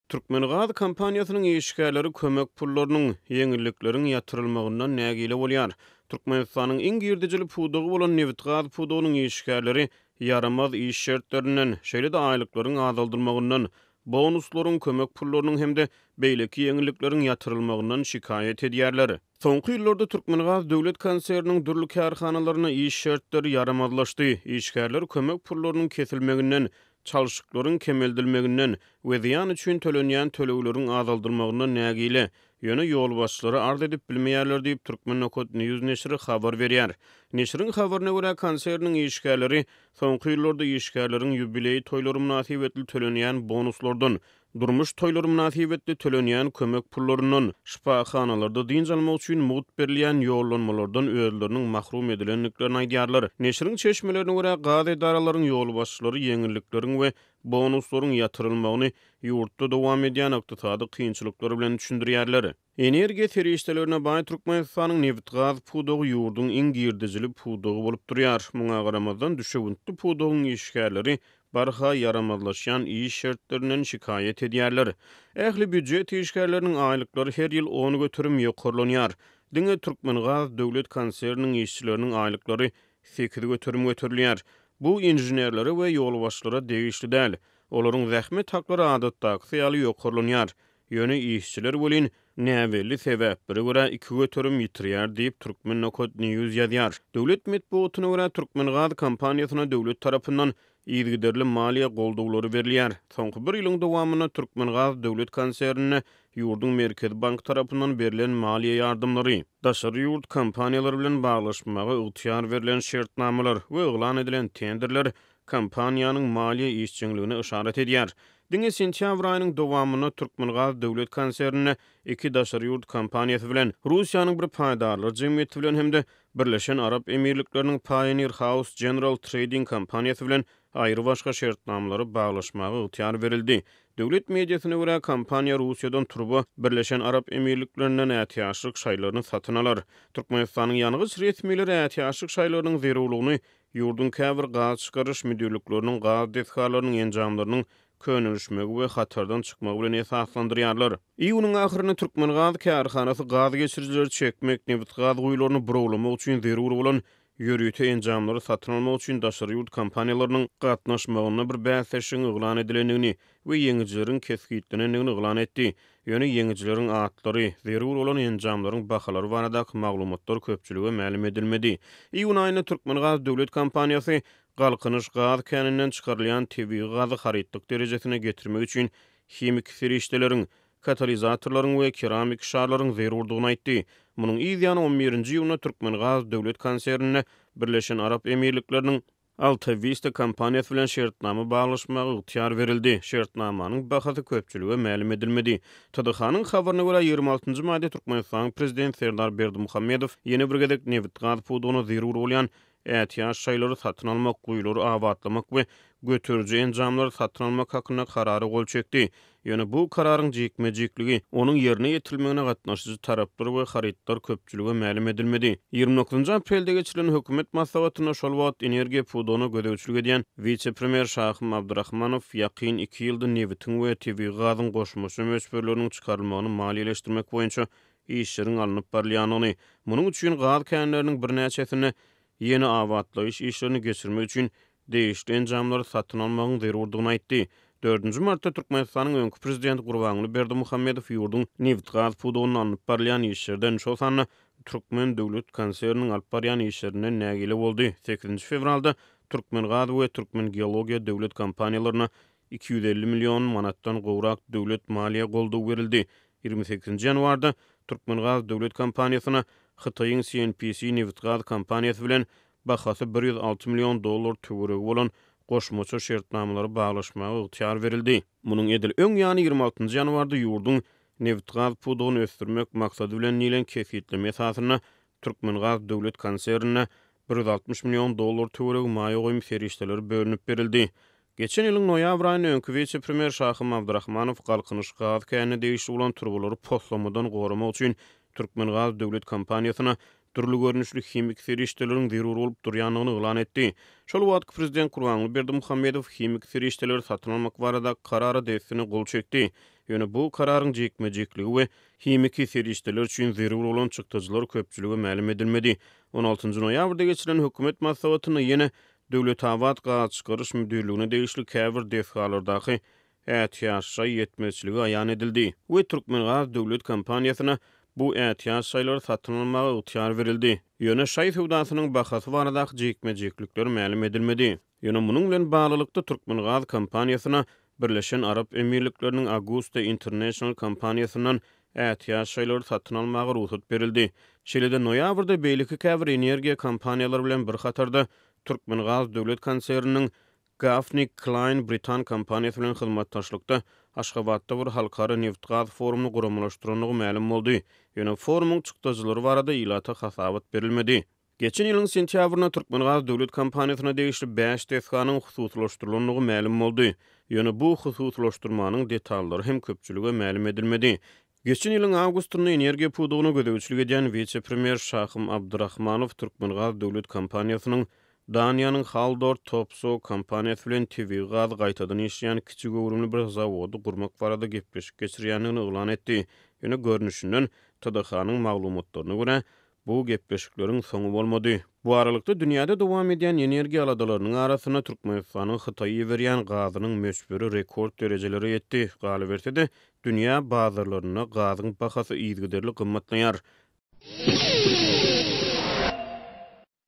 Türkmengaz kampaniýasynyň işgärleri kömek pullarynyň ýeňilliklerini ýatyrylmagyndan nägile bolýar. Türkmenistanyň iň girdijili pudugy bolan Neftgaz pudugynyň işgärleri yaramaz iş şertlerinden, şeýle-de aýlyklaryň azaldylmagyndan, bonuslaryň, kömek pullarynyň hemde beýleki ýeňillikleriň ýatyrylmagyndan şikaýet edýärler. Soňky ýyllarda Türkmengaz döwlet konserniň dürli kärhanalaryna iş şertleri yaramazlaşdy. İşgärler kömek pullarynyň kesilmeginden, çalşyklaryň kemeldilmeginden we ziýan üçin tölenýän tölegleriň azaldylmagyndan nägile ýöne ýol başçylary arz edip bilmeýärler diýip Türkmennokod News neşri habar berýär. Neşriň habaryna görä konserniň işgärleri soňky ýyllarda işgärleriň ýubileý toýlary münasibetli tölenýän bonuslardan, durmuş toýlary münasibetli tölenýän kömek pullaryndan, şifaxanalarda dyn almak üçin mugut berilýän ýollanmalardan özleriniň mahrum edilenliklerini aýdýarlar. Neşriň çeşmelerine görä gaz edaralaryň ýol başçylary ýeňillikleriň we bonuslaryň ýatyrylmagyny ýurtda dowam edýän ykdysady kynçylyklar bilen düşündirýärler. Energiýa serişdelerine baý Türkmenistanyň Neftgaz pudugy ýurdun iň girdijili pudugy bolup durýar. Muňa garamazdan düşewüntli pudugyň işgärleri barha yaramazlaşan iş şertlerinden şikaýet edýärler. Ähli büdjet işgärleriniň aýlyklary her ýyl 10 götürüm ýokarlanýar. Diňe Türkmengaz döwlet konserniň işçileriniň aýlyklary 8 götürüm götürilýär. Bu inženerlere we ýol başçylara degişli däl. Olaryň zähmet haklary adatdaky ýaly ýokarlanýar. Ýöne işçiler bolyn näwelli sebäpleri görä 2 götürüm ýitirýär diýip Türkmennokod News ýazýar. Döwlet medeniýetine görä Türkmengaz kampaniýasyna döwlet tarapyndan ýygyderli maliýe golduglary berilýär. Soňky bir ýylyň dowamyna Türkmengaz döwlet konsernine ýurdun Merkez Bank tarapyndan berilen maliýe ýardymlary, daşary ýurt kampaniýalary bilen baglaşmagy ygtyýar berilen şertnamalar we eglan edilen tenderler kampaniýanyň maliýe işçiligine işaret edýär. Diňe sentýabr aýynyň dowamyna Türkmengaz döwlet konsernine 2 daşary ýurt kampaniýasy bilen Russiýanyň bir paýdarlar jemgyýeti bilen hemde Birleşen Arap Emirlikleriniň Pioneer House General Trading kampaniýasy bilen aýry başga şertnamalary baglaşmagy ygtyýar berildi. Döwlet mediasyna görä kampaniýa Russiýadan turba Birleşen Arap Emirliklerinden ätiýaşlyk şaýlaryny satyn alar. Türkmenistanyň ýanygyç resmileri ätiýaşlyk şaýlarynyň zerurlygyny ýurdun käbir gaz çykaryş müdürlikleriniň gaz dethgalarynyň enjamlarynyň könülüşmegi we hatardan çykmagy bilen esaslandyrýarlar. Iýunyň ahyryna Türkmengaz kärhanasy gaz geçirjileri çekmek, Neftgaz guýlaryny burowlamak üçin zerur bolan ýörüýte enjamlary satyn almak üçin daşary ýurt kampaniýalarynyň gatnaşmagyna bir bäsleşiň eglan edilendigini we ýeňijileriň kesgitlenendigini eglan etdi. Ýöne ýeňijileriň atlary, zerur bolan enjamlaryň bahalary baradaky maglumatlar köpçülige ma'lum edilmedi. Iýun aýyna Türkmengaz döwlet kampaniýasy galkynyş gaz käninden çykarylýan tebii gazy harytlyk derejesine getirmek üçin hemik serişdeleriň, katalizatorlaryň we keramik şarlaryň zerurdygyny aýtdy. Munyň ýylyny 11-nji ýylyna Türkmengaz döwlet konsernine Birleşen Arap Emirlikleriniň Alta Vista kampaniýasy bilen şertnama baglaşmagy ygtyýar berildi. Şertnamanyň bahasy köpçülige ma'lum edilmedi. TDH-nyň habaryna görä 26-njy maýda Türkmenistanyň prezidenti Serdar Berdimuhammedow ýene bir gezek Neftgaz pudugyna zerur bolýan ätiýaş şaýlary satyn almak, guýlary awatlamak we götürji enjamlary satyn almak hakyna karary gol çekdi. Ýöne bu kararyň jekme-jekligi onuň ýerine ýetirilmegine gatnaşyjy taraplar we harytlar köpçülige ma'lum edilmedi. 29-njy aprelde geçirilen hökümet maslahatyna şol wagt energiýa pudugyna gödäwçilik edýän vice-premier Şahym Abdurrahmanow ýakyn 2 ýylda Neftin we tebii gazyň goşmasy möçberleriniň çykarylmagyny maliýeleşdirmek boýunça işleriň alınıp barylýanyny, munyň üçin gaz känleriniň birnäçesini ýeni awatlaýyş işlerini geçirmek üçin değişli enjamlary satyn almagyň zerurdygyny aýtdy. 4-nji martda Türkmenistanyň öňkü prezidenti Gurbanuly Berdimuhammedow ýurdun Neftgaz pudugyny alınıp barylýan işlerden şol sany Türkmen döwlet konserniniň alyp barýan işlerinden nägile boldy. 8-nji fevralda Türkmengaz we Türkmen Geologiýa döwlet kompaniýalaryna 250 million manatdan gowrak döwlet maliýe goldugy berildi. 28-nji ýanwarda Türkmengaz döwlet kompaniýasyna Hytaýyň CNPC Neftgaz kompaniýasy bilen bahasy $106 million töweregi bolan goşmaça şertnamalary baglaşmagy ygtyýar berildi. Munyň edil öň ýany 26-njy ýanwarda ýurdun Neftgaz pudugyny ösdürmek maksady bilen nilen kefitleme esasyna Türkmengaz döwlet konsernine $160 million töweregi maýa goýum serişdeleri bölünip berildi. Geçen ýylyň noýabr aýyny öňkü vice-premier Şahym Abdurrahmanow galkynyş gaz känine degişli bolan turbalary poslamadan goramak üçin Türkmengaz döwlet kampaniýasyna türlü görnüşli hemik serişdeleriň zerur bolup durýanyny eglan etdi. Şol wagt prezident Gurbanuly Berdimuhammedow hemik serişdeleri satyn almak barada karara desini gol çekdi. Ýöne bu kararyň jekmejekligi we himiki serişdeler üçin zerur bolan çykdyjylar köpçüligi ma'lum edilmedi. 16-njy noýabrda geçiren hökümet maslahatyny ýene Döwlet Awat Gaýt çykaryş müdürligine degişli käbir defhalardaky ätiýaş ýetmezçiligi aýan edildi. We Türkmengaz döwlet kompaniýasyna bu ätiýaş şaýlary satyn almagy ygtyýar berildi. Ýöne şaý sowdasynyň bahasy baradaky jekmejeklikler ma'lum edilmedi. Ýöne munyň bilen baglylykda Türkmengaz kompaniýasyna Birleşen Arap Emirlikleriniň Augusta International kompaniýasynyň ätiýaş şaýlary satyn almagy ruhsat berildi. Şeýle-de noýabrda beýleki käbir energiýa kompaniýalary bilen bir hatarda Türkmengaz döwlet konserniniň Gaffney Klein Britan kompaniýasy bilen hyzmatdaşlykda Aşgabatda bir halkara neft-gaz forumuny guramalaşdyranyny ma'lum boldy. Ýöne forumuň çykdyjylary barada ilata hasabat berilmedi. Geçen ýylyň sentýabrynda Türkmengaz döwlet kompaniýasyna degişli 5 desganyň hususlaşdyrylanyny ma'lum boldy. Ýöne bu hususlaşdyrmanyň detallary hem köpçülige ma'lum edilmedi. Geçen ýylyň awgustynda energiýa pudugyny gödäwçilik edýän vice-premier Şahym Abdurrahmanow Türkmengaz döwlet kompaniýasynyň Daniýanyň Haldor Topso kompaniýasy bilen TV gaz gaýtadan işleýän kiçik öwrümli bir zawody gurmak barada gepleşip geçirýänini oglan etdi. Ýöne görnüşinden TDH-nyň maglumatlaryna görä bu gepleşikleriň soňu bolmady. Bu aralykda dünýäde dowam edýän energiýa aladalarynyň arasyna Türkmenistanyň Hytaýa berýän gazynyň meşburi rekord derejelere ýetdi. Galy berse-de dünýä bazarlaryna gazyň bahasy ýygyderli gymmatlanýar.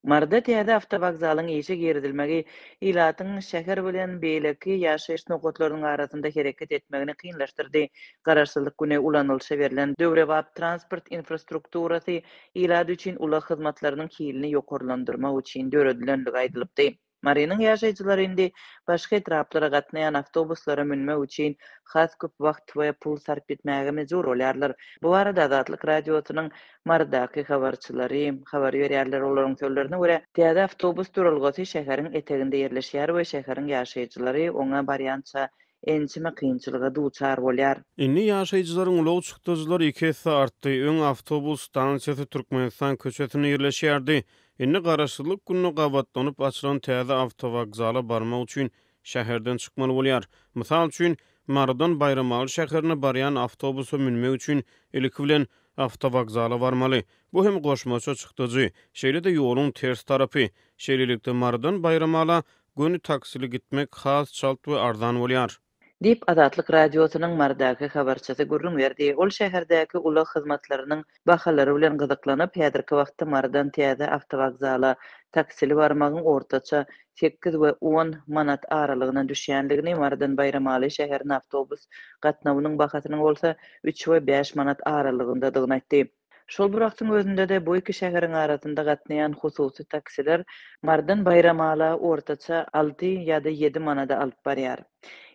Marda täze awtowagzalyň işe girdilmegi ilatyň şäher bilen beýleki ýaşaýyş nokatlarynyň arasynda hereket etmegini kynlaşdyrdy. Garaşsyzlyk güne ulanylşa berilen döwrebap transport infrastrukturasy ilady üçin ula hyzmatlarynyň kilini ýokarlandyrmak üçin döredilenligi aýdylypdy. Marynyň ýaşaýjylary indi başga etraplara gatnaýan awtobuslara minmek üçin has köp wagt we pul sarp etmäge mejbur bolýarlar. Bu arada Azatlyk radiosynyň Mardaky habarçylary habar berýärler, olaryň sözlerine görä, täze awtobus durulgasy şäheriň eteginde ýerleşýär we şäheriň ýaşaýjylary oňa barýança ençime kynçylyga duçar bolýar. Inni ýaşaýjylaryň ulug çykdyjylary 2 hesse artdy. Öň awtobus stansiýasy Türkmenistan köçesine ýerleşýärdi. Inni garaşsyzlyk günü gabatlanyp açylan täze awtowagzala barmak üçin şäherden çykmaly bolýar. Mysal üçin Mardan Bayramaly şäherine barýan awtobusy minmek üçin ilki bilen awtowagzala barmaly. Bu hem goşmaça çykdyjy. Şeýle-de ýoluň ters tarapy. Şeýlelikde Mardan Bayramaly günü taksili gitmek has çalt we arzan bolýar. Dip Azatlyk radiosynyň Mardaky habarçysy gurrun berdi. Ol şäherdäki ula hyzmatlarynyň bahalary bilen gyzyklanyp, häzirki wagtda Mardan täze awtowagzala taksili barmagyň ortaça 8 we 10 manat aralygyna düşýänligini, Mardan Bayramaly şäherine awtobus gatnawynyň bahasynyň bolsa 3 we 5 manat aralygyndadygyny aýtdy. Şol bir wagtyň özünde-de bu iki şäheriň arasynda gatnaýan hususy taksiler Mardan Bayramaly ortaça 6 ýa-da 7 manada alyp barýar.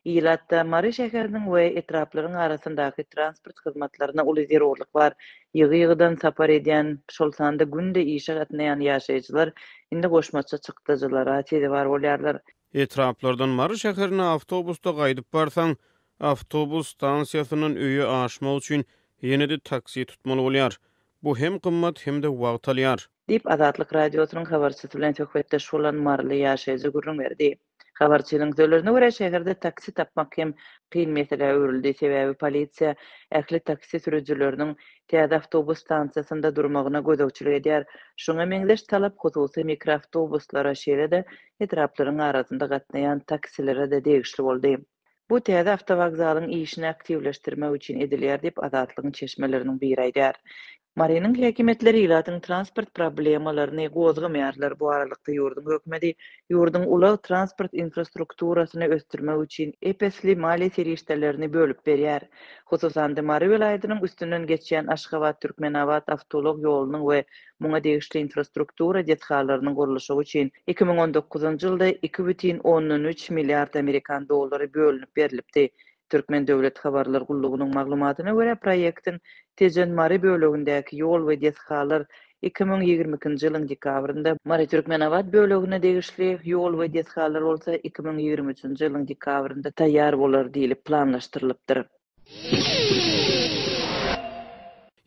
Ilatda Mary şäheriniň we etraplaryň arasyndaky transport hyzmatlaryna uly zerurlyk bar. Ýygy-ýygydan sapar edýän, şol sanda günde işe gatnaýan ýaşaýjylar indi goşmaça çykdyjylara täze bar bolýarlar. Etraplardan Mary şäherine awtobusda gaýdyp barsaň, awtobus stansiýasynyň öýe aşmak üçin ýene-de taksi tutmaly bolýar. Bu hem gymmat hem de wagt alýar. Dip Azatlyk radiosynyň habarçysy bilen söhbetdeş bolan Marly ýaşaýjy gurrun berdi. Habarçylyň sözlerine görä şäherde taksi tapmak hem kyn mesele öwrüldi. Sebäbi polisiýa ähli taksi sürüjileriniň täze awtobus stansiýasynda durmagyna gödäwçilik edýär. Şoňa meňzeş talap hususy mikroawtobuslara şeýle-de etraplaryň arasynda gatnaýan taksilere de degişli boldy. Bu täze awtowagzalyň işini aktivleşdirmek üçin edilýär diýip Azatlygyň çeşmeleriniň biri aýdýar. Marynyň häkimetleri ilatyň transport problemalaryny gozgamaýarlar. Bu aralykda ýurdun hökümeti ýurdun ula transport infrastrukturasyny ösdürmek üçin epesli mali serişdelerini bölüp berýär. Hususan da Mary vilayatynyň üstünden geçýän Aşgabat Türkmenawat awtolog ýolunyň we muňa degişli infrastruktura detgallarynyň gurulşy üçin 2019-njy ýylda 2,13 milliard Amerikan dollary bölünip berilipdi. Türkmen Döwlet Habarlar Gullugynyň maglumatyna görä proýektin Tejen Mary bölegindäki ýol we detgalar 2022-nji ýylyň dekabrynda Mary Türkmenawat bölegine degişli ýol we detgalar bolsa 2023-nji ýylyň dekabrynda taýýar bolar diýilip planlaşdyrylypdyr.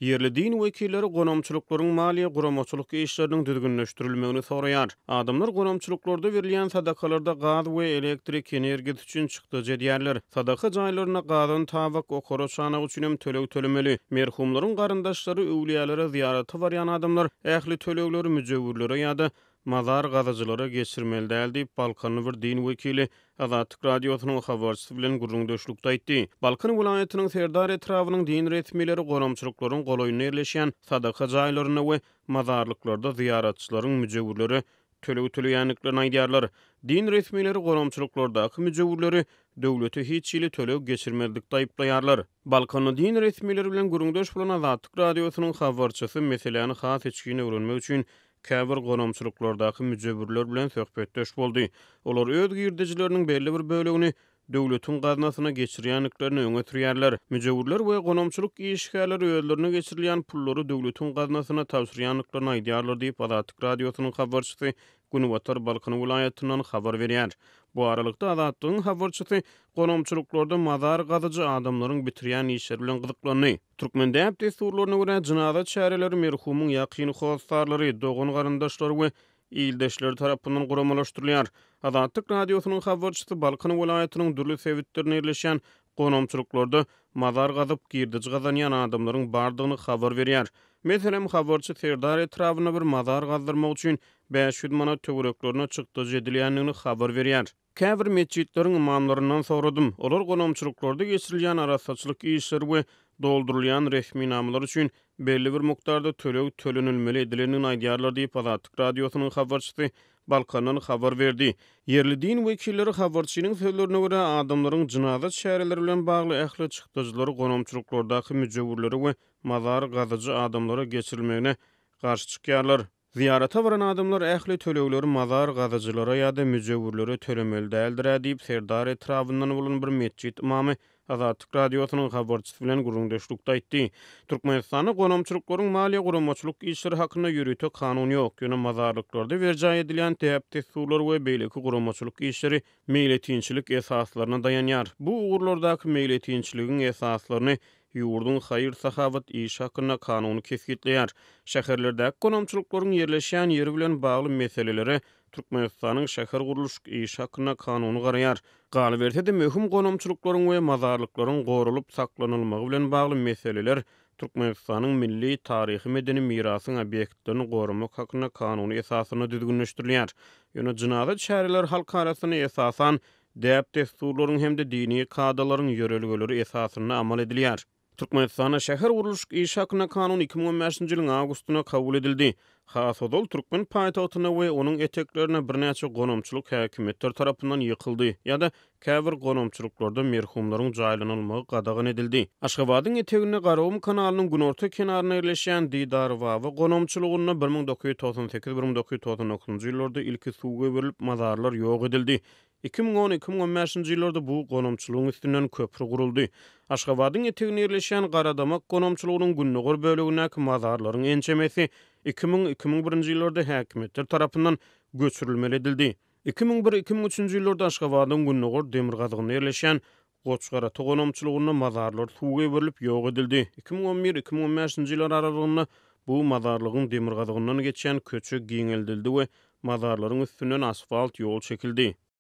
Yerli din wekilleri gonamçylyklaryň maliýe guramaçylyk işleriniň düzgünleşdirilmegini soraýar. Adamlar gonamçylyklarda berilýän sadakalarda gaz we elektrik energiýasy üçin çykdyjy diýerler. Sadaka jaýlaryna gazyň tabak okara çanagy üçin hem töleg tölemeli. Merhumlaryň garyndaşlary öwliýalary ziýarata barýan adamlar ähli tölegleri müjewirlere ýa-da mazar gazyjylara geçirmeli däl diýip Balkanyň bir din wekili Azatlyk radiosynyň habarçysy bilen gurrundaşlykda aýtdy. Balkan welaýatynyň Serdar etrawynyň din resmileri gonamçylyklaryň golaýyna ýerleşýän sadaka jaýlaryna we mazarlyklarda ziýaratçylaryň müjewirleri töleg töleýänliklerini aýdýarlar. Din resmileri gonamçylyklardaky müjewirleri döwlete hiç ýyly töleg geçirmezlikde aýplaýarlar. Balkanyň din resmileri bilen gurrundaş bolan Azatlyk radiosynyň habarçysy meseleni has etkiňe öwrenmek üçin käbir gonamçylyklardaky müjewirler bilen söhbetdeş boldy. Olar öz girdijileriniň belli bir bölegini döwletiň gaznasyna geçirýänliklerini öňe sürýärler. Müjewirler we gonamçylyk işgärleri özlerine geçirilýän pullary döwletiň gaznasyna tapşyrýanlyklaryny aýdýarlar diýip Azatlyk radiosynyň habarçysy Günüwatar Balkan welaýatyndan habar berýär. Bu aralykda Azatlygyň habarçysy gonamçylyklarda mazar gazyjy adamlaryň bitirýän işleri bilen gyzyklandy. Türkmendäp desturlaryna görä jynaza çäreleri merhumyň ýakyny howsarlary, dogan garyndaşlary we ildeşleri tarapyndan guramalaşdyrylýar. Azatlyk radiosynyň habarçysy Balkan welaýatynyň dürli sebitlerine ýerleşýän gonamçylyklarda mazar gazyp girdici gazanýan adamlaryň bardygyny habar berýär. Meselem habarçy Serdar etrawyna bir mazar gazdyrmak üçin 500 manat töwereklerine çykdyjy edilýänligini habar berýär. Käbir mescitleriň imamlaryndan soradym. Olar gonamçylyklarda geçirilýän arasaçylyk işleri we doldurulýan resmi namlar üçin belli bir mukdarda töleg tölenilmeli edilenini aýdýarlar diýip Azatlyk radiosynyň habarçysy Balkandan habar berdi. Yerli din wekilleri habarçynyň sözlerine görä adamlaryň jynaza şäherleri bilen bagly ähli çykdyjylary gonamçylyklardaky müjewirleri we mazar gazyjy adamlara geçirilmegine garşy çykýarlar. Ziýarata baran adamlar ähli tölegleri mazar gazyjylara ýa-da müjewirlere tölemeli däldir diýip Serdar etrawyndan bolan bir mescit imamy Azatlyk radiosynyň habarçysy bilen gurrundaşlykda aýtdy. Türkmenistanda gonamçylyklaryň maliýe guramaçylyk işleri hakyna ýürütek kanun ýok. Ýöne mazarlyklarda berjä edilýän täpdesturlar we beýleki guramaçylyk işleri meýletinçilik esaslaryna dayanýar. Bu ugurlardaky meýletinçiligiň esaslaryny ýurdun haýyr sahabat iş hakyna kanuny kesgitleýär. Şäherlerdäki gonamçylyklaryň ýerleşýän ýeri bilen bagly meselelere Türkmenistanyň şäher guruluş iş hakyna kanuny garaýar. Galy berse-de möhüm gonamçylyklaryň we mazarlyklaryň gorulyp saklanylmagy bilen bagly meseleler Türkmenistanyň milli taryhy medeni mirasyň obyektlerini gorumak hakyna kanuny esasyna düzgünleşdirilýär. Ýöne jynaza çäreler halk arasyna esasan däp desturlaryň hemde dini kadalaryň ýörelgeleri esasyna amal edilýär. Türkmenistana şäher guruluş iş hakyna kanun 2015-nji ýylyň awgustyna kabul edildi. Hasodol Türkmen paýtagtyna we onuň eteklerine birnäçe gonamçylyk häkimetler tarapyndan ýykyldy ýa-da käbir gonamçylyklarda merhumlaryň jaýlanylmagy gadagan edildi. Aşgabatyň etegine Garawum kanalynyň günorta kenaryna ýerleşýän Didarwawa gonamçylygyna 1998-1999-njy ýyllarda ilki suwga berilip mazarlar ýok edildi. 2010-2015-nji ýyllarda bu gonamçylygyň üstünden köprü guruldy. Aşgabatyň etegine ýerleşýän Garadamak gonamçylygynyň günnäger bölegindäki mazarlaryň ençemesi 2000-2001-nji ýyllarda häkimetler tarapyndan göçürilmeli edildi. 2001-2003-nji ýyllarda Aşgabatyň günnäger demir gazygyna ýerleşýän Goçgarata gonamçylygyna mazarlar suwga berilip ýok edildi. 2011-2015-nji ýyllar aralygynda bu mazarlygyň demir gazygyndan geçýän köçü giňeldildi we mazarlaryň üstünden asfalt ýol çekildi.